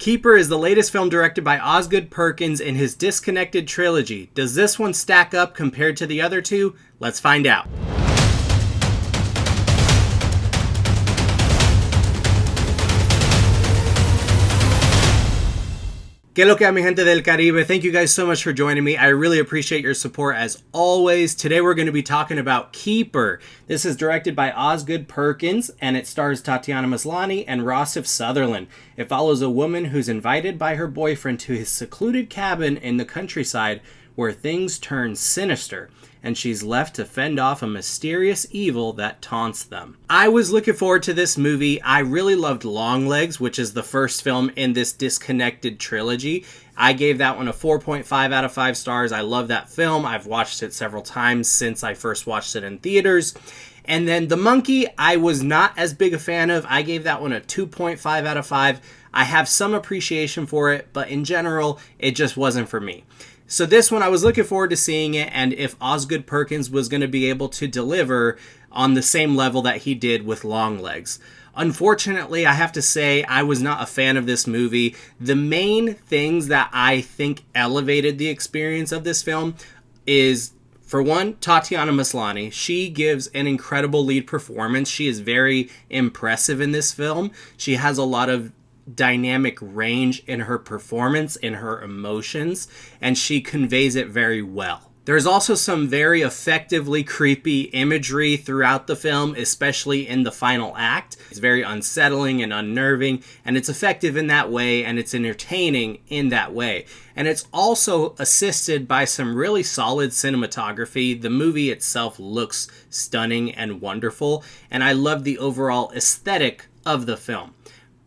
Keeper is the latest film directed by Osgood Perkins in his Disconnected trilogy. Does this one stack up compared to the other two? Let's find out. Que lo que a mi gente del Caribe. Thank you guys so much for joining me. I really appreciate your support as always. Today we're going to be talking about Keeper. This is directed by Osgood Perkins and it stars Tatiana Maslany and Rossif Sutherland. It follows a woman who's invited by her boyfriend to his secluded cabin in the countryside where things turn sinister, and she's left to fend off a mysterious evil that taunts them. I was looking forward to this movie. I really loved Longlegs, which is the first film in this Disconnected trilogy. I gave that one a 4.5 out of 5 stars. I love that film. I've watched it several times since I first watched it in theaters. And then The Monkey, I was not as big a fan of. I gave that one a 2.5 out of 5. I have some appreciation for it, but in general, it just wasn't for me. So this one, I was looking forward to seeing it, and if Osgood Perkins was going to be able to deliver on the same level that he did with Longlegs. Unfortunately, I have to say, I was not a fan of this movie. The main things that I think elevated the experience of this film is, for one, Tatiana Maslany. She gives an incredible lead performance. She is very impressive in this film. She has a lot of dynamic range in her performance, in her emotions, and she conveys it very well. There's also some very effectively creepy imagery throughout the film, especially in the final act. It's very unsettling and unnerving, and it's effective in that way, and it's entertaining in that way. And it's also assisted by some really solid cinematography. The movie itself looks stunning and wonderful, and I love the overall aesthetic of the film.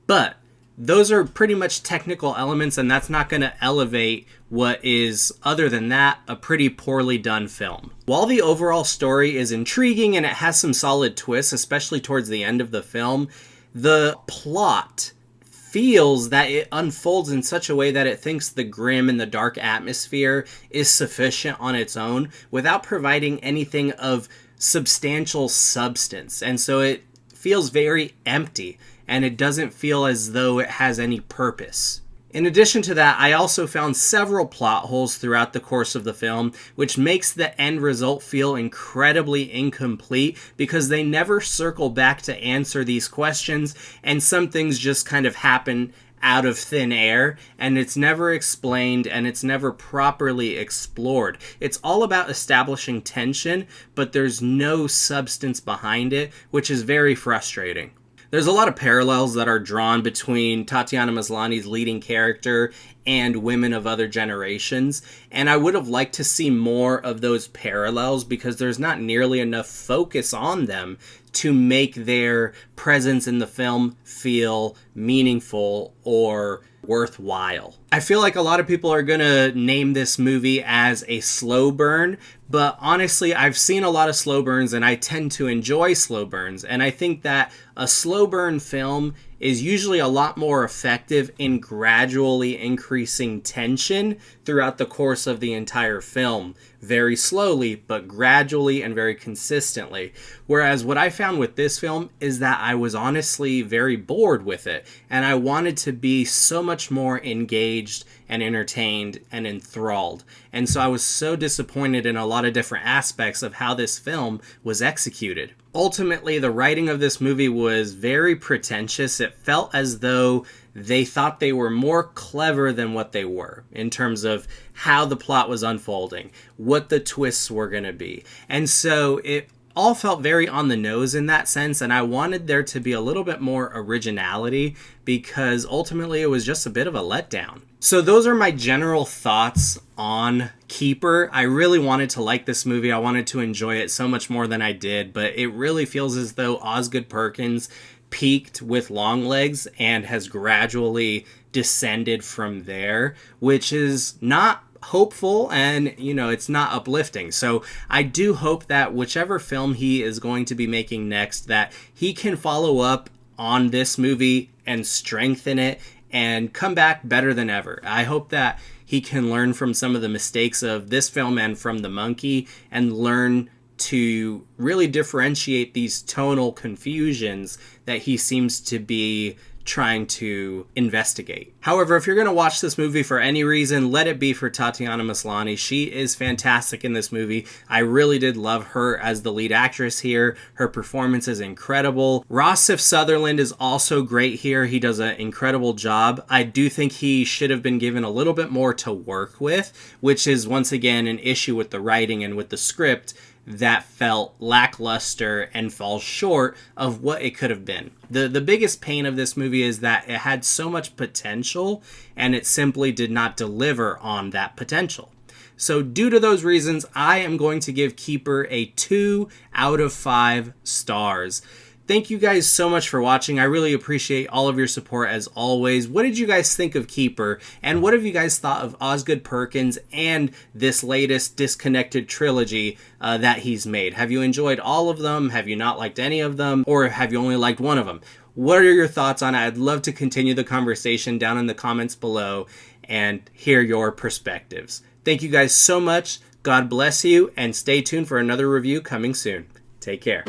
But those are pretty much technical elements, and that's not going to elevate what is, other than that, a pretty poorly done film. While the overall story is intriguing and it has some solid twists, especially towards the end of the film, the plot feels that it unfolds in such a way that it thinks the grim and the dark atmosphere is sufficient on its own without providing anything of substantial substance. And so it feels very empty, and it doesn't feel as though it has any purpose. In addition to that, I also found several plot holes throughout the course of the film, which makes the end result feel incredibly incomplete because they never circle back to answer these questions, and some things just kind of happen out of thin air, and it's never explained and it's never properly explored. It's all about establishing tension, but there's no substance behind it, which is very frustrating. There's a lot of parallels that are drawn between Tatiana Maslany's leading character and women of other generations, and I would have liked to see more of those parallels because there's not nearly enough focus on them to make their presence in the film feel meaningful or worthwhile. I feel like a lot of people are gonna name this movie as a slow burn, but honestly, I've seen a lot of slow burns and I tend to enjoy slow burns, and I think that a slow burn film is usually a lot more effective in gradually increasing tension throughout the course of the entire film. Very slowly, but gradually and very consistently. Whereas what I found with this film is that I was honestly very bored with it, and I wanted to be so much more engaged and entertained and enthralled. And so I was so disappointed in a lot of different aspects of how this film was executed. Ultimately, the writing of this movie was very pretentious. It felt as though they thought they were more clever than what they were in terms of how the plot was unfolding, what the twists were going to be. And so it all felt very on the nose in that sense, and I wanted there to be a little bit more originality because ultimately it was just a bit of a letdown. So those are my general thoughts on Keeper. I really wanted to like this movie. I wanted to enjoy it so much more than I did, but it really feels as though Osgood Perkins peaked with Longlegs and has gradually descended from there, which is not hopeful and, it's not uplifting. So I do hope that whichever film he is going to be making next, that he can follow up on this movie and strengthen it and come back better than ever. I hope that he can learn from some of the mistakes of this film and from The Monkey and learn to really differentiate these tonal confusions that he seems to be trying to investigate. However, if you're going to watch this movie for any reason, let it be for Tatiana Maslany. She is fantastic in this movie. I really did love her as the lead actress here. Her performance is incredible. Rossif Sutherland is also great here. He does an incredible job. I do think he should have been given a little bit more to work with, which is once again an issue with the writing and with the script that felt lackluster and falls short of what it could have been. The biggest pain of this movie is that it had so much potential and it simply did not deliver on that potential. So due to those reasons, I am going to give Keeper a 2 out of 5 stars. Thank you guys so much for watching. I really appreciate all of your support as always. What did you guys think of Keeper? And what have you guys thought of Osgood Perkins and this latest Disconnected trilogy that he's made? Have you enjoyed all of them? Have you not liked any of them? Or have you only liked one of them? What are your thoughts on it? I'd love to continue the conversation down in the comments below and hear your perspectives. Thank you guys so much. God bless you, and stay tuned for another review coming soon. Take care.